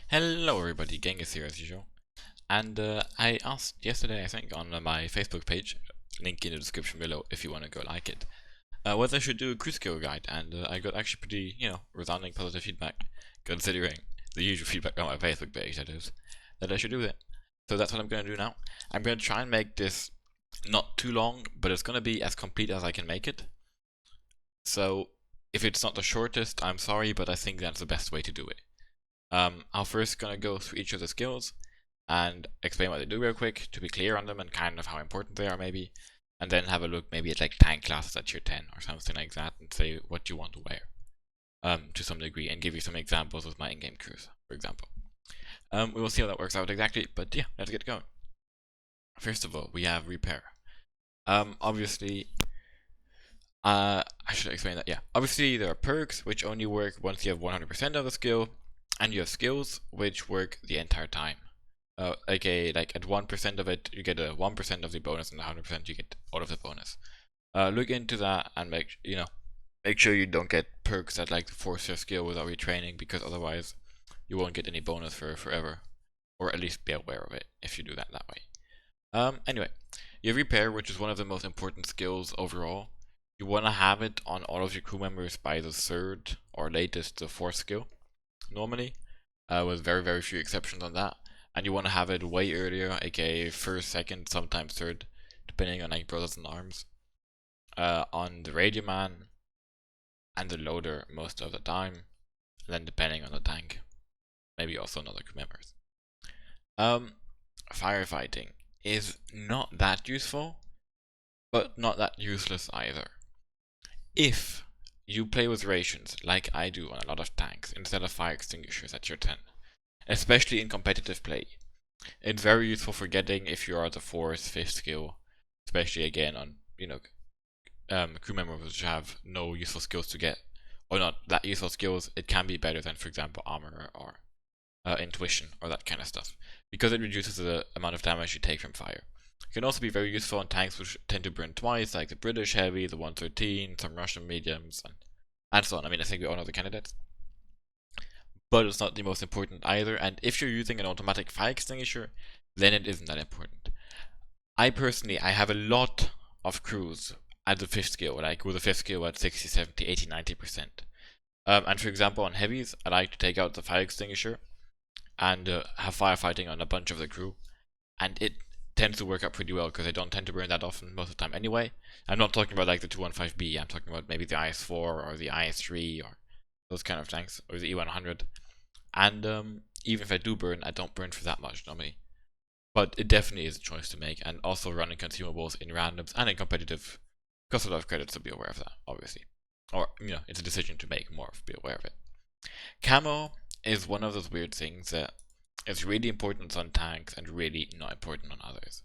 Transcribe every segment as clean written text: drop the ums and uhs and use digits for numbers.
Hello everybody, Genghis here as usual. And I asked yesterday, I think, on my Facebook page, link in the description below if you want to go like it, whether I should do a crew skill guide, and I got actually pretty, resounding positive feedback, considering the usual feedback on my Facebook page, that is, that I should do it. So that's what I'm going to do now. I'm going to try and make this not too long, but it's going to be as complete as I can make it. So if it's not the shortest, I'm sorry, but I think that's the best way to do it. I'm first gonna go through each of the skills and explain what they do real quick to be clear on them and kind of how important they are maybe, and then have a look maybe at like tank classes at tier 10 or something like that and say what you want to wear to some degree and give you some examples with my in-game crews, for example. We will see how that works out exactly, but yeah, let's get going. First of all, we have repair. Obviously, I should explain that, yeah. Obviously, there are perks which only work once you have 100% of the skill, and you have skills which work the entire time. Like at 1% of it, you get a 1% of the bonus, and 100% you get all of the bonus. Look into that and make sure you don't get perks that like force your skill without retraining, because otherwise you won't get any bonus for forever, or at least be aware of it if you do that way. Anyway, you have repair, which is one of the most important skills overall. You want to have it on all of your crew members by the third or latest the fourth skill, normally, with very few exceptions on that. And you want to have it way earlier, aka first, second, sometimes third, depending on like brothers in arms. On the radio man and the loader most of the time, and then depending on the tank, maybe also on other crew members. Firefighting is not that useful, but not that useless either. If you play with rations, like I do on a lot of tanks, instead of fire extinguishers at your 10, especially in competitive play, it's very useful for getting if you are the 4th, 5th skill, especially again on, crew members which have no useful skills to get, or not that useful skills. It can be better than, for example, armor or intuition or that kind of stuff, because it reduces the amount of damage you take from fire. It can also be very useful on tanks which tend to burn twice, like the British Heavy, the 113, some Russian mediums, and so on. I mean, I think we all know the candidates. But it's not the most important either, and if you're using an automatic fire extinguisher, then it isn't that important. I have a lot of crews at the 5th skill, like with the 5th skill at 60, 70, 80, 90%. And for example, on Heavies, I like to take out the fire extinguisher and have firefighting on a bunch of the crew, and it tends to work out pretty well because I don't tend to burn that often most of the time anyway. I'm not talking about like the 215B, I'm talking about maybe the IS-4 or the IS-3 or those kind of tanks, or the E100. And even if I do burn, I don't burn for that much normally. But it definitely is a choice to make, and also running consumables in randoms and in competitive costs a lot of credits to be aware of that, obviously. Or, it's a decision to make more, be aware of it. Camo is one of those weird things that is really important on tanks and really not important on others.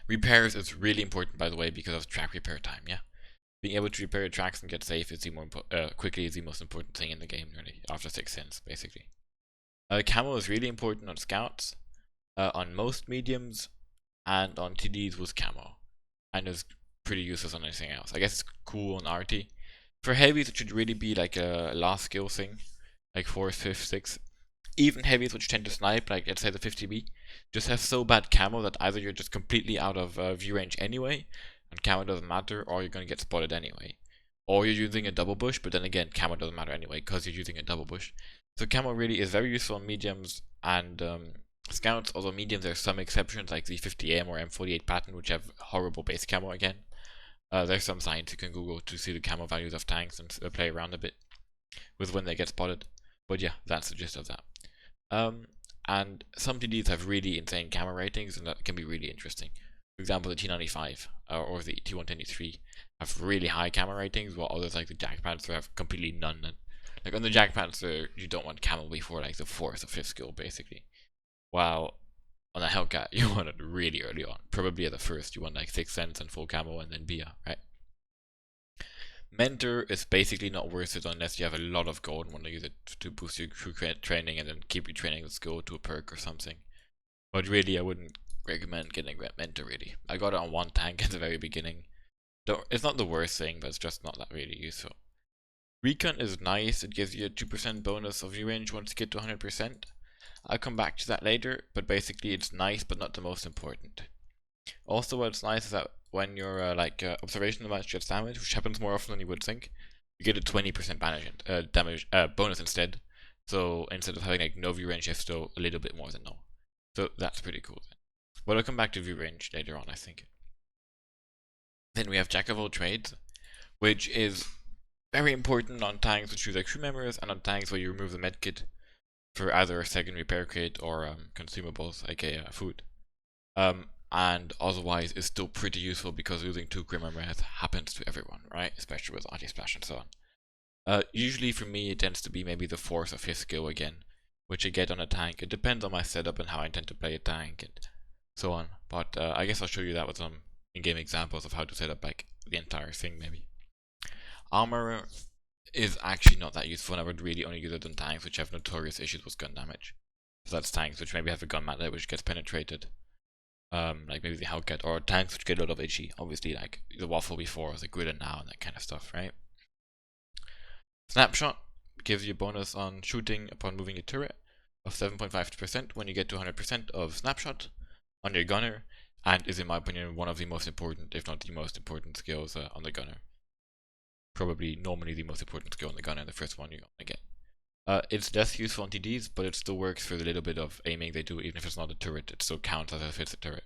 Repairs is really important, by the way, because of track repair time, yeah? Being able to repair your tracks and get safe is quickly is the most important thing in the game, really, after 6 cents, basically. Camo is really important on scouts, on most mediums, and on TDs with camo, and is pretty useless on anything else. I guess it's cool on RT. For heavies, it should really be like a last skill thing, like 4th, 5th, 6th. Even heavies which tend to snipe, like let's say the 50B, just have so bad camo that either you're just completely out of view range anyway, and camo doesn't matter, or you're gonna get spotted anyway. Or you're using a double bush, but then again, camo doesn't matter anyway, because you're using a double bush. So camo really is very useful on mediums and scouts, although mediums there are some exceptions, like the 50M or M48 pattern, which have horrible base camo again. There's some signs you can Google to see the camo values of tanks and play around a bit with when they get spotted. But yeah, that's the gist of that. And some TDs have really insane camo ratings, and that can be really interesting. For example, the T95 or the T123 have really high camo ratings, while others like the Jack Panther have completely none. And like on the Jack Panther, you don't want camo before like the 4th or 5th skill, basically. While on a Hellcat, you want it really early on. Probably at the first, you want like 6 cents and full camo and then BIA, right? Mentor is basically not worth it unless you have a lot of gold and want to use it to boost your crew training and then keep your training with skill to a perk or something. But really, I wouldn't recommend getting Mentor really. I got it on one tank at the very beginning. It's not the worst thing, but it's just not that really useful. Recon is nice, it gives you a 2% bonus of view range once you get to 100%. I'll come back to that later, but basically it's nice but not the most important. Also what's nice is that when your observational match gets damaged, which happens more often than you would think, you get a 20% damage bonus instead. So instead of having like no view range, you have still a little bit more than no. So that's pretty cool then. But I'll come back to view range later on, I think. Then we have Jack of all trades, which is very important on tanks which use like crew members and on tanks where you remove the medkit for either a second repair kit or consumables, aka food. And otherwise is still pretty useful because losing 2 crew members happens to everyone, right? Especially with anti-splash and so on. Usually for me it tends to be maybe the 4th or 5th skill again, which I get on a tank. It depends on my setup and how I intend to play a tank and so on. But I guess I'll show you that with some in-game examples of how to set up like the entire thing maybe. Armor is actually not that useful, and I would really only use it on tanks which have notorious issues with gun damage. So that's tanks which maybe have a gun mallet which gets penetrated. Like maybe the Hellcat, or tanks which get a lot of HE, obviously like the Waffle before, or the Grid now, and that kind of stuff, right? Snapshot gives you a bonus on shooting upon moving your turret of 7.5% when you get to 100% of snapshot on your gunner, and is in my opinion one of the most important, if not the most important skills on the gunner. Probably normally the most important skill on the gunner, the first one you're gonna get. It's less useful on TDs, but it still works for the little bit of aiming they do, even if it's not a turret, it still counts as if it's a turret.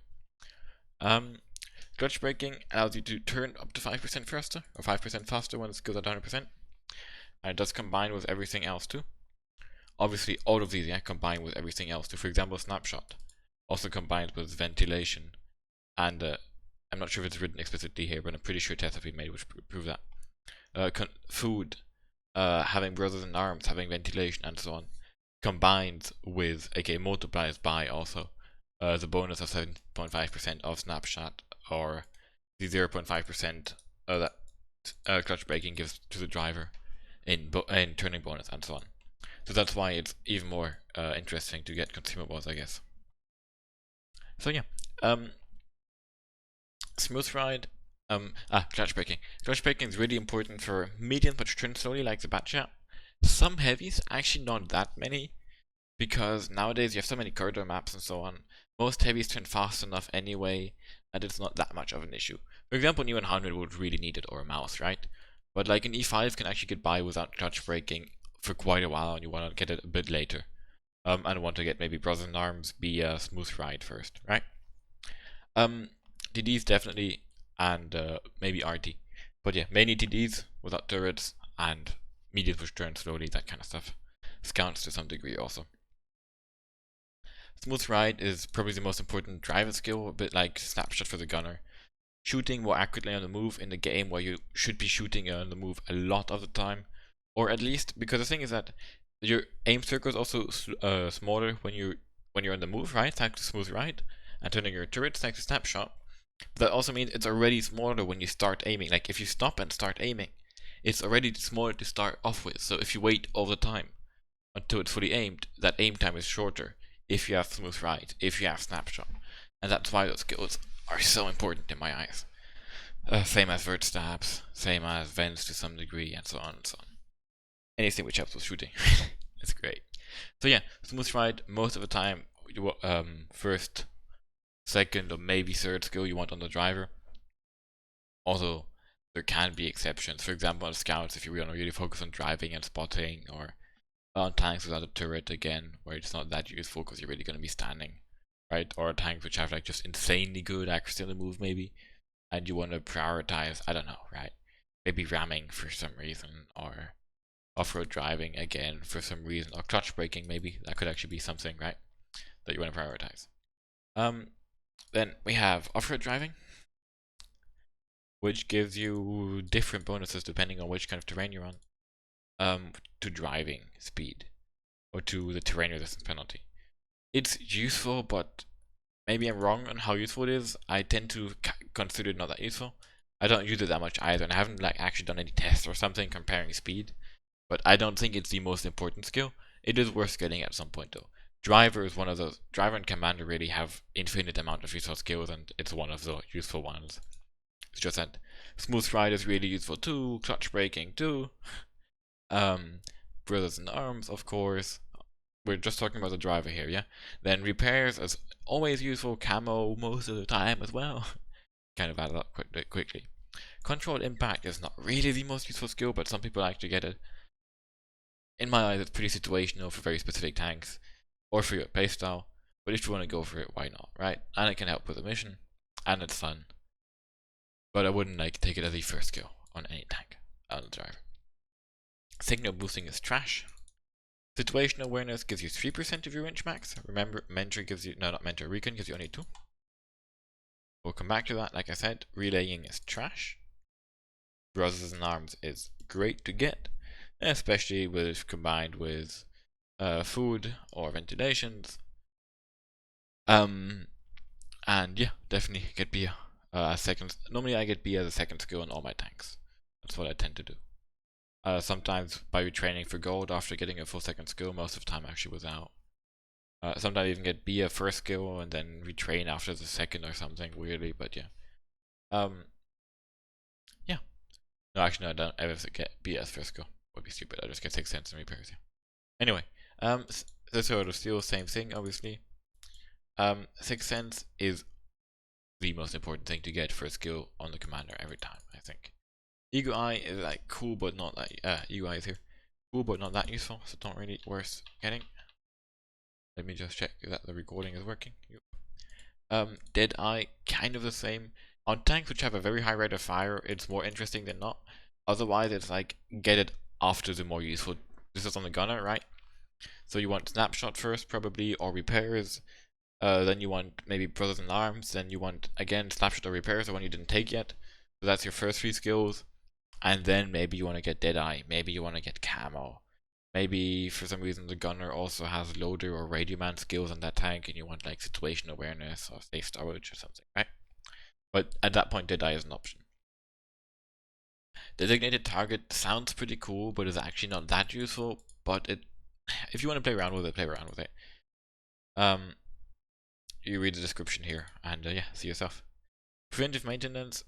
Clutch braking allows you to turn up to 5% faster, or 5% faster when it goes at 100%. And it does combine with everything else too. Obviously, all of these combine with everything else too. For example, snapshot also combines with ventilation, and I'm not sure if it's written explicitly here, but I'm pretty sure tests have been made which prove that. Food, having brothers in arms, having ventilation, and so on, combined with, aka multiplies by also, the bonus of 7.5% of snapshot, or the 0.5% that clutch braking gives to the driver in turning bonus, and so on. So that's why it's even more interesting to get consumables, I guess. So yeah, smooth ride. Clutch braking. Clutch braking is really important for mediums which turn slowly, like the Batchat. Some heavies, actually not that many, because nowadays you have so many corridor maps and so on. Most heavies turn fast enough anyway, and it's not that much of an issue. For example, new 100 would really need it, or a mouse, right? But like an E5 can actually get by without clutch braking for quite a while, and you want to get it a bit later. And want to get maybe Brothers in Arms, be a smooth ride first, right? TDs definitely, and maybe RT. But yeah, mainly TDs without turrets, and mediums which turn slowly, that kind of stuff. Scouts to some degree also. Smooth ride is probably the most important driver skill, a bit like snapshot for the gunner. Shooting more accurately on the move in the game where you should be shooting on the move a lot of the time, or at least, because the thing is that your aim circle is also smaller when you're on the move, right? Thanks to smooth ride, and turning your turrets thanks to snapshot. That also means it's already smaller when you start aiming. Like if you stop and start aiming, it's already smaller to start off with. So if you wait all the time until it's fully aimed, that aim time is shorter if you have smooth ride, if you have snapshot. And that's why those skills are so important in my eyes. Same as vert stabs, same as vents to some degree, and so on and so on. Anything which helps with shooting. It's great. So yeah, smooth ride, most of the time, you first, second, or maybe third skill you want on the driver. Although, there can be exceptions. For example, on scouts, if you want to really focus on driving and spotting, or on tanks without a turret again, where it's not that useful because you're really going to be standing, right? Or tanks which have like just insanely good accuracy on the move maybe, and you want to prioritize, I don't know, right? Maybe ramming for some reason, or off-road driving again for some reason, or clutch braking maybe, that could actually be something, right, that you want to prioritize. Then we have off-road driving, which gives you different bonuses depending on which kind of terrain you're on, to driving speed, or to the terrain resistance penalty. It's useful, but maybe I'm wrong on how useful it is. I tend to consider it not that useful. I don't use it that much either, and I haven't like actually done any tests or something comparing speed. But I don't think it's the most important skill. It is worth getting at some point though. Driver is one of those. Driver and commander really have infinite amount of useful skills, and it's one of the useful ones. It's just that smooth ride is really useful too, clutch braking too. Brothers in Arms, of course. We're just talking about the driver here, yeah? Then repairs is always useful, camo most of the time as well. Kind of added up quickly. Controlled impact is not really the most useful skill, but some people actually get it. In my eyes, it's pretty situational for very specific tanks, or for your playstyle, but if you want to go for it, why not, right? And it can help with the mission, and it's fun. But I wouldn't take it as a first skill on any tank on the driver. Signal boosting is trash. Situational awareness gives you 3% of your range max. Remember, mentor gives you, no, not mentor, recon gives you only 2. We'll come back to that. Like I said, relaying is trash. Brothers in Arms is great to get, especially combined with food or ventilations. And yeah, definitely get beer as second. Normally I get beer as a second skill on all my tanks. That's what I tend to do. Sometimes by retraining for gold after getting a full second skill, most of the time actually without. Sometimes I even get B a first skill and then retrain after the second or something weirdly, but yeah. Yeah. No, actually no, I don't ever get B as first skill. Would be stupid, I just get 6 cents in repairs, yeah. Anyway, the Sword of Steel, same thing obviously. 6 cents is the most important thing to get for a skill on the commander every time, I think. Eagle Eye is cool but not Eagle Eye is here. Cool but not that useful, so not really worth getting. Let me just check that the recording is working. Dead Eye, kind of the same. On tanks which have a very high rate of fire, it's more interesting than not. Otherwise it's get it after the more useful. This is on the gunner, right? So you want snapshot first probably, or repairs. Then you want maybe Brothers in Arms, then you want again snapshot or repairs, the one you didn't take yet. So that's your first 3 skills. And then maybe you want to get Deadeye, maybe you want to get Camo. Maybe for some reason the gunner also has loader or radio man skills on that tank and you want situation awareness or safe storage or something, right? But at that point Deadeye is an option. Designated target sounds pretty cool, but is actually not that useful, but if you want to play around with it, play around with it. You read the description here and yeah, see yourself. Preventive maintenance.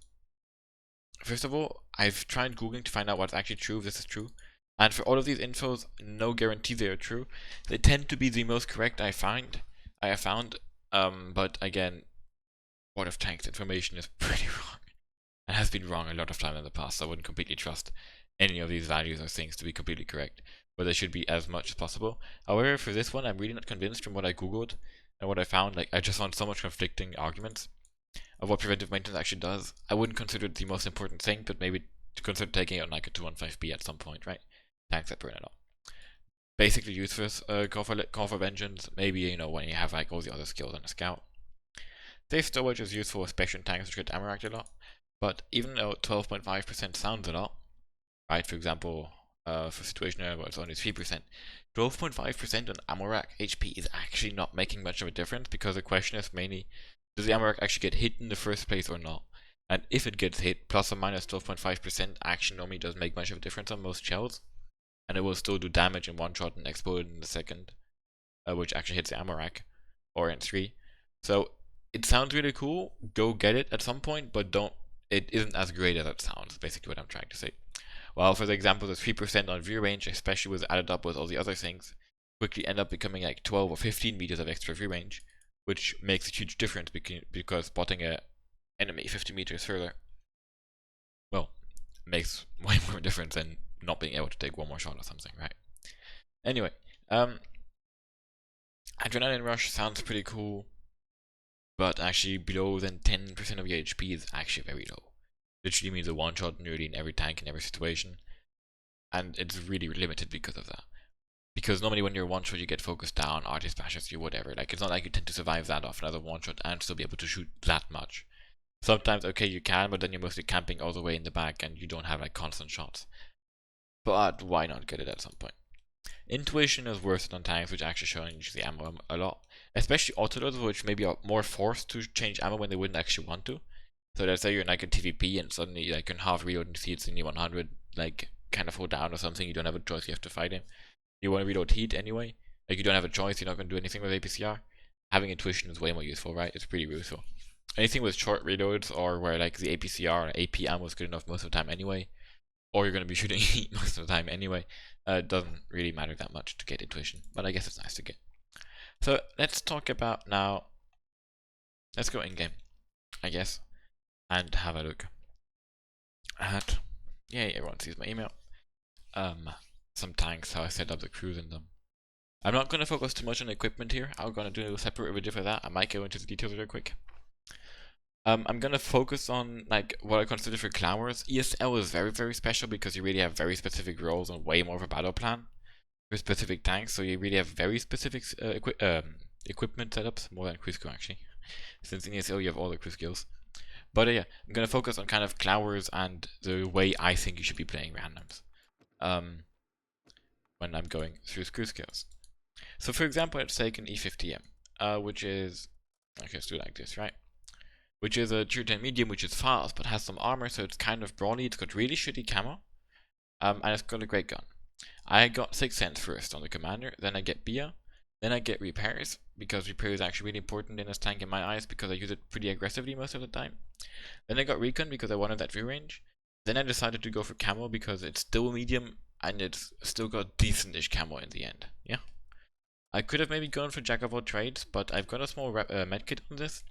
First of all, I've tried googling to find out what's actually true, if this is true. And for all of these infos, no guarantee they are true. They tend to be the most correct I have found. But again, World of Tanks information is pretty wrong. And has been wrong a lot of time in the past, so I wouldn't completely trust any of these values or things to be completely correct. But they should be as much as possible. However, for this one, I'm really not convinced from what I googled and what I found. I just found so much conflicting arguments of what preventive maintenance actually does. I wouldn't consider it the most important thing, but maybe to consider taking it on a 215B at some point, right? Tanks that burn it up. Basically useless, call for vengeance, maybe, when you have all the other skills on a scout. Safe storage is useful, especially in tanks which get ammo racked a lot, but even though 12.5% sounds a lot, right, for example, for situational where it's only 3%, 12.5% on ammo rack HP is actually not making much of a difference, because the question is mainly, does the ammo rack actually get hit in the first place or not? And if it gets hit, plus or minus 12.5% actually normally doesn't make much of a difference on most shells. And it will still do damage in one shot and explode in the second, which actually hits the ammo rack, or in 3. So it sounds really cool, go get it at some point, but it isn't as great as it sounds, basically what I'm trying to say. Well, for the example, the 3% on view range, especially with added up with all the other things, quickly end up becoming 12 or 15 meters of extra view range, which makes a huge difference because spotting an enemy 50 meters further, well, makes way more difference than not being able to take one more shot or something, right? Anyway, Adrenaline Rush sounds pretty cool, but actually below than 10% of your HP is actually very low. Literally means a one shot nearly in every tank in every situation, and it's really limited because of that. Because normally when you're one shot, you get focused down, artist bashes you, whatever. It's not like you tend to survive that off another one shot and still be able to shoot that much. Sometimes, okay, you can, but then you're mostly camping all the way in the back and you don't have constant shots. But why not get it at some point? Intuition is worse than tanks, which actually change the ammo a lot. Especially autoloaders, which maybe are more forced to change ammo when they wouldn't actually want to. So let's say you're in a TVP and suddenly you can half reload and see it's only 100, kind of hold down or something, you don't have a choice, you have to fight him. You want to reload heat anyway, you don't have a choice, you're not going to do anything with APCR. Having intuition is way more useful, right? It's pretty useful. Anything with short reloads or where the APCR or AP ammo is good enough most of the time anyway, or you're going to be shooting heat most of the time anyway. It doesn't really matter that much to get intuition, but I guess it's nice to get. So let's talk about now. Let's go in game, I guess, and have a look at. Yay, everyone sees my email. Some tanks, how I set up the crews in them. I'm not going to focus too much on equipment here. I'm going to do a separate video for that. I might go into the details real quick. I'm going to focus on like what I consider for clowners. ESL is very, very special because you really have very specific roles and way more of a battle plan for specific tanks. So you really have very specific equipment setups, more than crew skill actually. Since in ESL you have all the crew skills. But yeah, I'm going to focus on kind of clowners and the way I think you should be playing randoms. When I'm going through crew skills. So for example, let's take an E50M, which is, okay, let's do it like this, right? Which is a tier 10 medium, which is fast, but has some armor, so it's kind of brawly. It's got really shitty camo, and it's got a great gun. I got 6 cents first on the commander, then I get Bia, then I get repairs, because repair is actually really important in this tank in my eyes, because I use it pretty aggressively most of the time. Then I got recon, because I wanted that view range. Then I decided to go for camo, because it's still medium, and it's still got decent-ish camo in the end, yeah? I could have maybe gone for jack of all trades, but I've got a small medkit on this,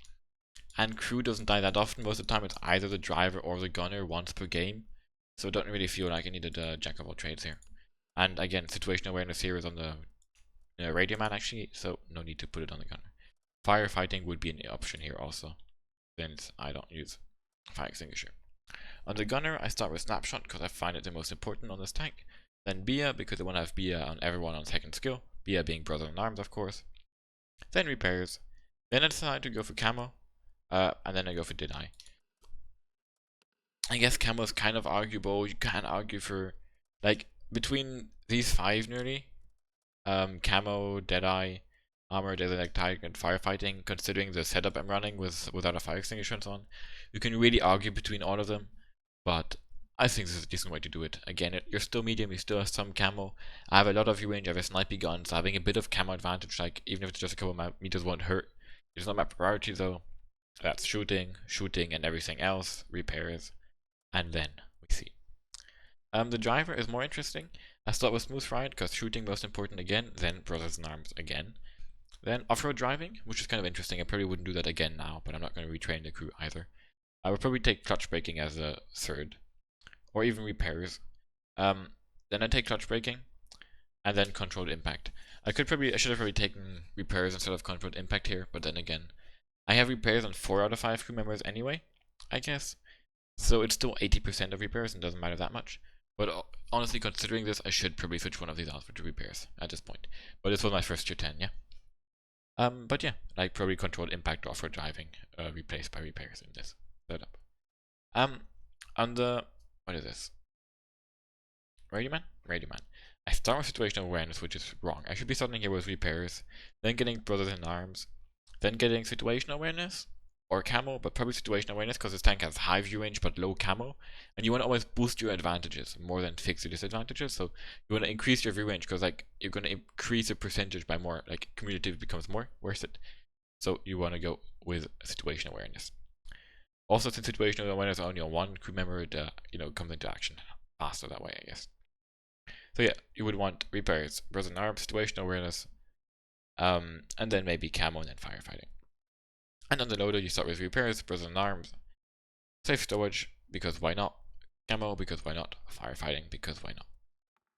and crew doesn't die that often. Most of the time it's either the driver or the gunner once per game, so I don't really feel like I needed a jack of all trades here. And again, situational awareness here is on the radio man actually, so no need to put it on the gunner. Firefighting would be an option here also, since I don't use fire extinguisher. On the gunner, I start with snapshot because I find it the most important on this tank. Then Bia, because I want to have Bia on everyone on second skill. Bia being brother in arms, of course. Then repairs. Then I decide to go for camo. And then I go for did I guess camo is kind of arguable. You can argue for, like, between these 5 nearly. Camo, Deadeye, armor, desert tag, and firefighting, considering the setup I'm running without a fire extinguisher on. You can really argue between all of them. But I think this is a decent way to do it. Again, you're still medium, you still have some camo. I have a lot of view range, I have a snipey gun, so having a bit of camo advantage, like even if it's just a couple of meters won't hurt. It's not my priority though. That's shooting, and everything else, repairs, and then we see. The driver is more interesting. I start with smooth ride, because shooting most important again, then brothers in arms again. Then off-road driving, which is kind of interesting. I probably wouldn't do that again now, but I'm not going to retrain the crew either. I would probably take clutch braking as a third, or even repairs. Then I take clutch braking, and then controlled impact. I should have probably taken repairs instead of controlled impact here, but then again, I have repairs on 4 out of 5 crew members anyway, I guess. So it's still 80% of repairs and doesn't matter that much. But honestly, considering this, I should probably switch one of these out for 2 repairs at this point. But this was my first tier 10, yeah. But yeah, I probably controlled impact off-road driving, replaced by repairs in this setup. On the, what is this? Radio man? Radio man. I start with situational awareness, which is wrong. I should be starting here with repairs, then getting brothers in arms, then getting situational awareness, or camo, but probably situational awareness because this tank has high view range but low camo, and you want to always boost your advantages more than fix your disadvantages, so you want to increase your view range because like you're going to increase the percentage by more, like cumulative becomes more worth it, so you want to go with situational awareness. Also, since situational awareness is only on one crew member, it comes into action faster that way, I guess. So yeah, you would want repairs, brothers in arms, situational awareness, and then maybe camo and then firefighting. And on the loader, you start with repairs, brothers in arms, safe storage, because why not? Camo, because why not? Firefighting, because why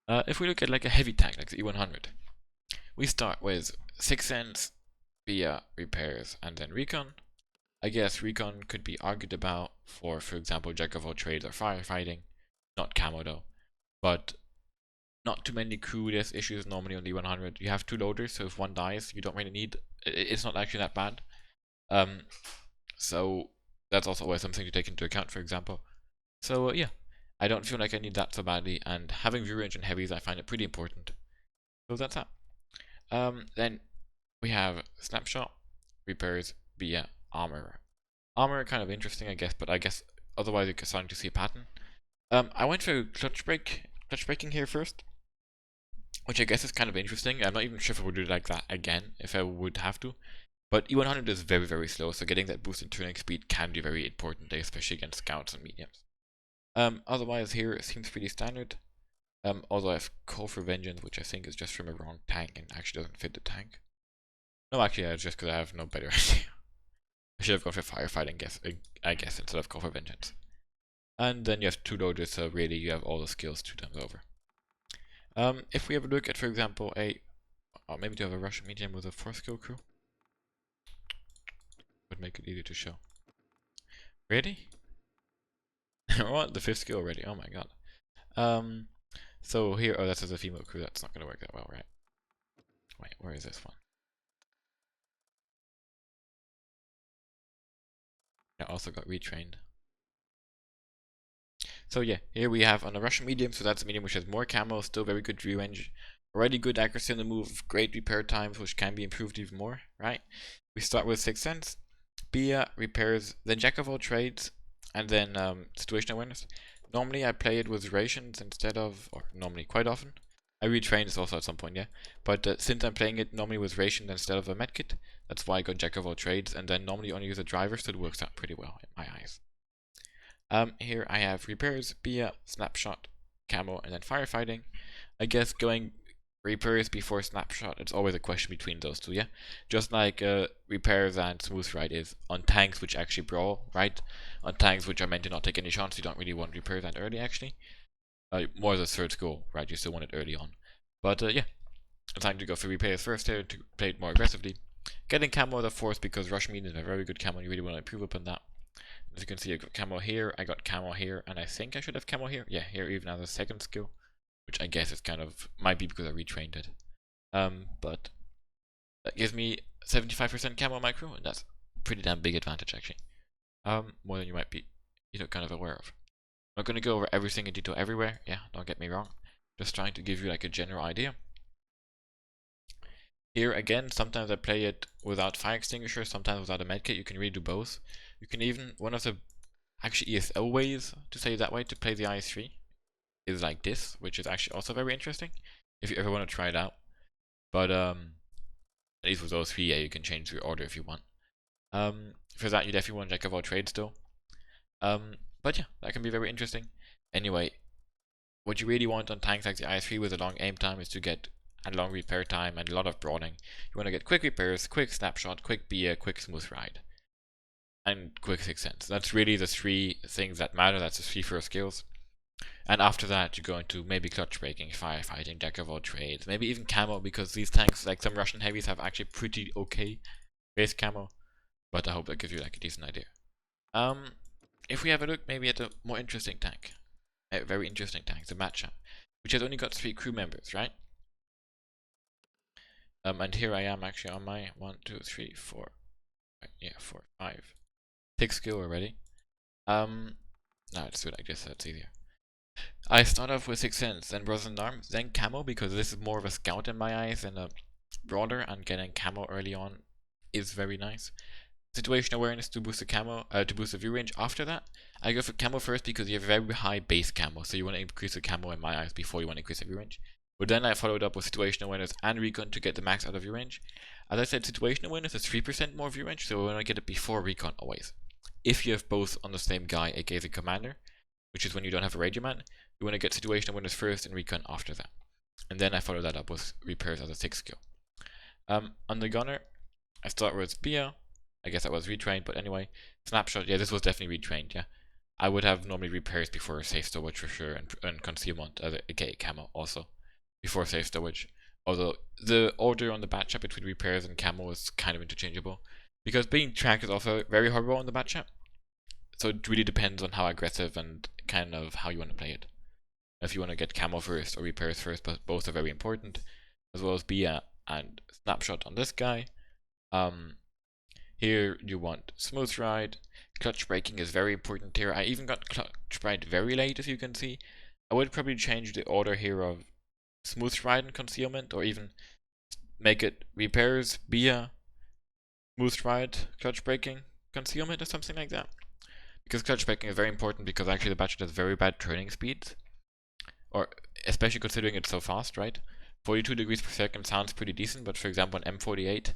not? If we look at like a heavy tank, like the E100, we start with 6 cents via repairs and then recon. I guess recon could be argued about for example, jack of all trades or firefighting. Not camo though. But not too many crew death issues normally on the E100. You have 2 loaders, so if one dies, you don't really need. It's not actually that bad. So that's also always something to take into account, for example. So yeah, I don't feel like I need that so badly, and having view range and heavies, I find it pretty important. So that's that. Then we have snapshot, repairs, via armor. Armor kind of interesting, I guess, but I guess otherwise you're starting to see a pattern. I went for clutch braking here first, which I guess is kind of interesting. I'm not even sure if I would do it like that again, if I would have to. But E100 is very, very slow, so getting that boost in turning speed can be very important, especially against scouts and mediums. Otherwise here it seems pretty standard. Although I have Call for Vengeance, which I think is just from a wrong tank and actually doesn't fit the tank. No, actually, it's just because I have no better idea. I should have gone for Firefighting, I guess, instead of Call for Vengeance. And then you have 2 loaders, so really you have all the skills 2 times over. If we have a look at, for example, maybe to have a Russian medium with a 4-skill crew, would make it easier to show. Ready? What? The 5th skill already? Oh my god. So here, oh, that's a female crew. That's not gonna work that well, right? Wait, where is this one? I also got retrained. So yeah, here we have on a Russian medium, so that's a medium which has more camo, still very good view range, already good accuracy on the move, great repair times, which can be improved even more, right? We start with 6th Sense, Bia, repairs, then Jack of all trades, and then situational awareness. Normally I play it with rations instead of, or normally quite often. I retrain this also at some point, yeah. But since I'm playing it normally with rations instead of a medkit, that's why I got Jack of all trades, and then normally only use a driver, so it works out pretty well in my eyes. Here I have repairs, Bia, snapshot, camo, and then firefighting. I guess going repairs before snapshot, it's always a question between those 2, yeah? Just like repairs and smooth ride is on tanks which actually brawl, right? On tanks which are meant to not take any shots, you don't really want repairs that early actually. More the 3rd skill, right? You still want it early on. But yeah, it's time to go for repairs first here to play it more aggressively. Getting camo the 4th because Rush mediums are very good camo, you really want to improve upon that. As you can see, I got camo here, I got camo here, and I think I should have camo here. Yeah, here even as a 2nd skill, which I guess is kind of, might be because I retrained it. But that gives me 75% camo on my crew, and that's a pretty damn big advantage actually. More than you might be, kind of aware of. I'm not going to go over every single detail everywhere, yeah, don't get me wrong. Just trying to give you like a general idea. Here again, sometimes I play it without fire extinguisher, sometimes without a medkit. You can really do both. You can even, one of the actually ESL ways, to say it that way, to play the IS3 is like this, which is actually also very interesting, if you ever want to try it out. But at least with those 3, yeah, you can change your order if you want. For that, you definitely want Jack of all trades still. But yeah, that can be very interesting. Anyway, what you really want on tanks like the IS3 with a long aim time is to get a long repair time and a lot of brawling. You want to get quick repairs, quick snapshot, quick BA, quick smooth ride, and quick 6th Sense. That's really the 3 things that matter. That's the 3 first skills. And after that, you go into maybe clutch breaking, firefighting, Jack of all trades, maybe even camo, because these tanks, like some Russian heavies, have actually pretty okay base camo. But I hope that gives you like a decent idea. If we have a look maybe at a more interesting tank, a very interesting tank, the matchup, which has only got 3 crew members, right? And here I am actually on my 1, 2, 3, 4, yeah, 4, 5, 6 skill already. No, let's do it like this, that's easier. I start off with 6th Sense, then Brothers in Arms, then camo, because this is more of a scout in my eyes than a brawler, and getting camo early on is very nice. Situational awareness to boost the camo, to boost the view range. After that, I go for camo first because you have very high base camo, so you want to increase the camo in my eyes before you want to increase the view range. But then I followed up with situational awareness and recon to get the max out of view range. As I said, situational awareness is 3% more view range, so we want to get it before recon always. If you have both on the same guy, aka the commander, which is when you don't have a radio man, you want to get situational awareness first and recon after that. And then I follow that up with repairs as a 6th skill. On the gunner, I start with Bia. I guess I was retrained, but anyway. Snapshot, yeah, this was definitely retrained, yeah. I would have normally repairs before safe stowage for sure, and concealment, aka camo also, before safe stowage. Although the order on the batch between repairs and camo is kind of interchangeable, because being tracked is also very horrible on the batch. So it really depends on how aggressive and kind of how you want to play it. If you want to get camo first or repairs first, but both are very important, as well as Bia and snapshot on this guy. Here you want smooth ride. Clutch braking is very important here. I even got clutch ride very late, as you can see. I would probably change the order here of smooth ride and concealment, or even make it repairs, Bia, smooth ride, clutch braking, concealment, or something like that. Because clutch braking is very important, because actually the Batchet has very bad turning speeds. Or especially considering it's so fast, right? 42 degrees per second sounds pretty decent, but for example an M48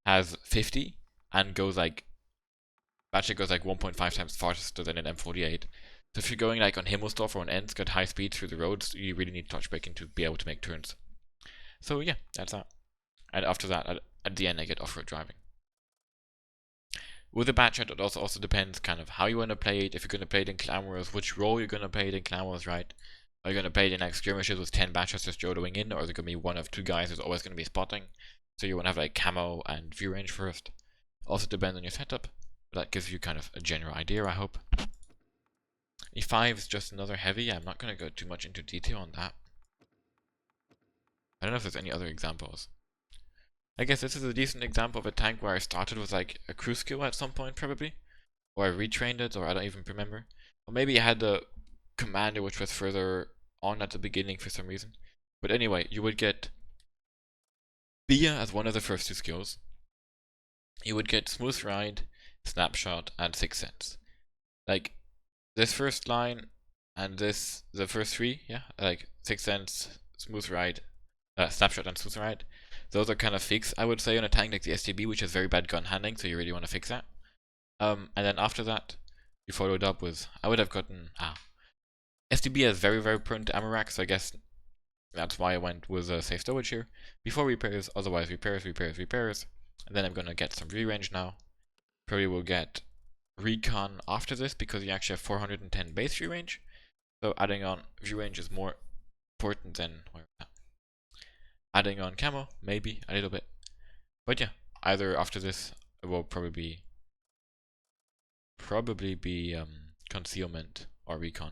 has 50 and goes like, Batchet goes like 1.5 times faster than an M48. So if you're going like on Himmelsdorf or on Ends, got high speed through the roads, you really need clutch braking to be able to make turns. So yeah, that's that. And after that, at the end, I get off-road driving. With the batch, it also depends kind of how you want to play it. If you're going to play it in Clamorous, which role you're going to play it in Clamorous, right? Are you going to play it in like skirmishes with 10 batches just jodoing in, or is it going to be one of two guys who's always going to be spotting? So you want to have like camo and view range first. Also depends on your setup, but that gives you kind of a general idea, I hope. E5 is just another heavy. I'm not going to go too much into detail on that. I don't know if there's any other examples. I guess this is a decent example of a tank where I started with like a crew skill at some point probably. Or I retrained it, or I don't even remember. Or maybe I had the commander which was further on at the beginning for some reason. But anyway, you would get Bia as one of the first two skills. You would get Smooth Ride, Snapshot, and Sixth Sense. Like, this first line and this, the first three, yeah, like Sixth Sense, Smooth Ride, Snapshot and Smooth Ride. Those are kind of fixed, I would say, on a tank like the STB, which has very bad gun handling, so you really want to fix that. And then after that, you followed up with, I would have gotten, STB is very, very prone to ammo rack, so I guess that's why I went with safe stowage here. Before repairs, otherwise repairs. And then I'm gonna get some re-range now. Probably will get recon after this, because you actually have 410 base view range. So adding on view range is more important than adding on camo, maybe a little bit. But yeah, either after this it will probably be concealment or recon.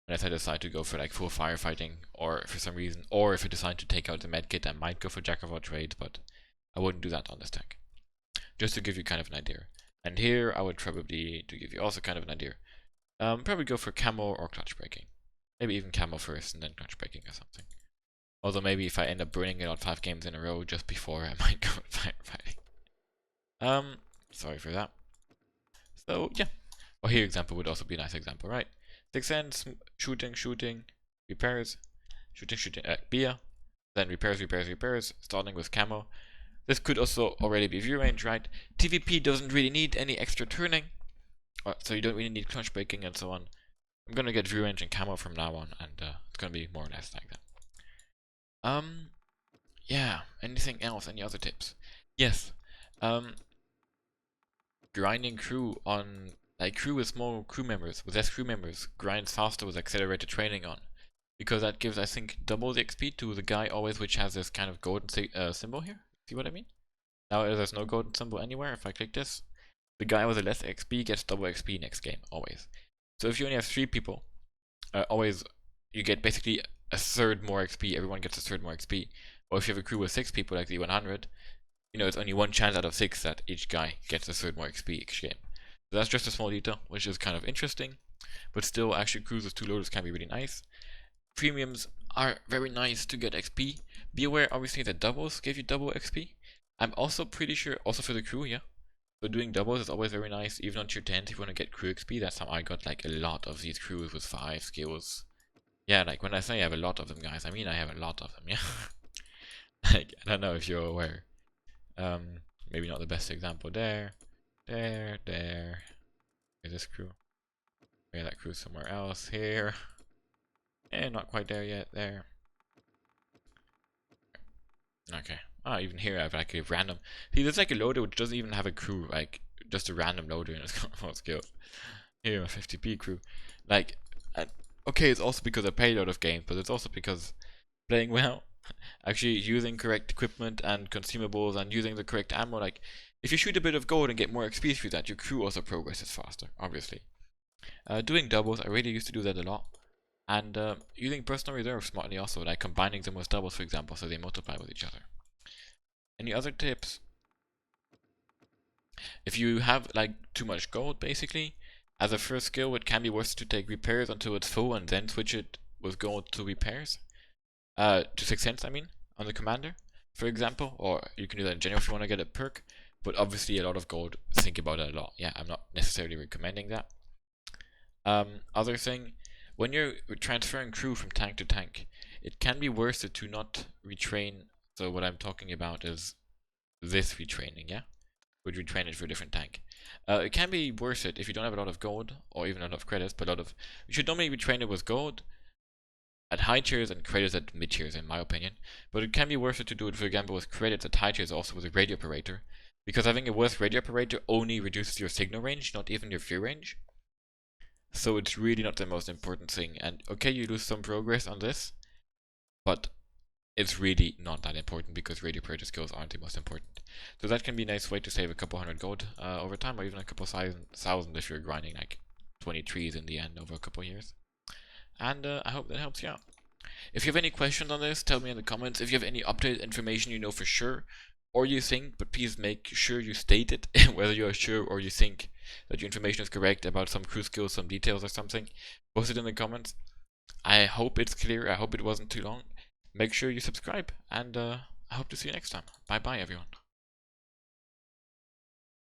Unless I decide to go for like full firefighting, or for some reason, or if I decide to take out the medkit, I might go for jack of all trades, but I wouldn't do that on this tank. Just to give you kind of an idea. And here I would probably, to give you also kind of an idea, probably go for camo or clutch braking. Maybe even camo first and then clutch braking or something. Although maybe if I end up burning it on 5 games in a row just before, I might go with firefighting. Sorry for that. So yeah, well here example would also be a nice example, right? Sixth Sense, shooting, repairs, shooting, beer, then repairs, starting with camo. This could also already be view range, right? TVP doesn't really need any extra turning, so you don't really need clutch braking and so on. I'm gonna get view range and camo from now on, and it's gonna be more or less like that. Yeah, anything else? Any other tips? Yes. Grinding crew on, like, crew with more crew members, with less crew members, grinds faster with accelerated training on. Because that gives, I think, double the XP to the guy always which has this kind of golden symbol here. See what I mean? Now there's no golden symbol anywhere. If I click this, the guy with the less XP gets double XP next game, always. So if you only have 3 people, always, you get basically a third more XP. Everyone gets a third more XP. Or if you have a crew with 6 people, like the 100, you know, it's only 1 chance out of 6 that each guy gets a third more XP each game. So that's just a small detail, which is kind of interesting. But still, actually, crews with 2 loaders can be really nice. Premiums are very nice to get XP. Be aware, obviously, that doubles give you double XP. I'm also pretty sure, also for the crew, yeah. So doing doubles is always very nice, even on tier 10 if you want to get crew XP. That's how I got like a lot of these crews with 5 skills. Yeah, like when I say I have a lot of them, guys, I mean I have a lot of them, yeah. Like, I don't know if you're aware. Maybe not the best example there. There. Here's this crew. Okay, that crew's somewhere else here. And not quite there yet, there. Okay. Ah, even here I have like a random. See, there's like a loader which doesn't even have a crew, like just a random loader in its skills. Here, a 50p crew. Like, okay, it's also because I play a lot of games, but it's also because playing well, actually using correct equipment and consumables and using the correct ammo. Like, if you shoot a bit of gold and get more XP through that, your crew also progresses faster, obviously. Doing doubles, I really used to do that a lot. And using personal reserves smartly also, like combining them with doubles, for example, so they multiply with each other. Any other tips? If you have like too much gold, basically, as a first skill, it can be worth to take repairs until it's full and then switch it with gold to repairs. To 6 cents, I mean, on the commander, for example, or you can do that in general if you want to get a perk, but obviously a lot of gold, think about it a lot. Yeah, I'm not necessarily recommending that. Other thing, when you're transferring crew from tank to tank, it can be worth it to not retrain. So what I'm talking about is this retraining, yeah? Would retrain it for a different tank. It can be worth it if you don't have a lot of gold, or even a lot of credits, but you should normally be trained with gold at high tiers and credits at mid tiers, in my opinion. But it can be worth it to do it, for example, with credits at high tiers, also with a radio operator, because having a worse radio operator only reduces your signal range, not even your view range. So it's really not the most important thing. And okay, you lose some progress on this, but it's really not that important because radio operator skills aren't the most important. So that can be a nice way to save a couple hundred gold over time, or even a couple thousand if you're grinding like 20 trees in the end over a couple years. And I hope that helps you out. If you have any questions on this, tell me in the comments. If you have any updated information you know for sure, or you think, but please make sure you state it, whether you are sure or you think that your information is correct about some crew skills, some details or something, post it in the comments. I hope it's clear, I hope it wasn't too long. Make sure you subscribe, and I hope to see you next time. Bye bye everyone.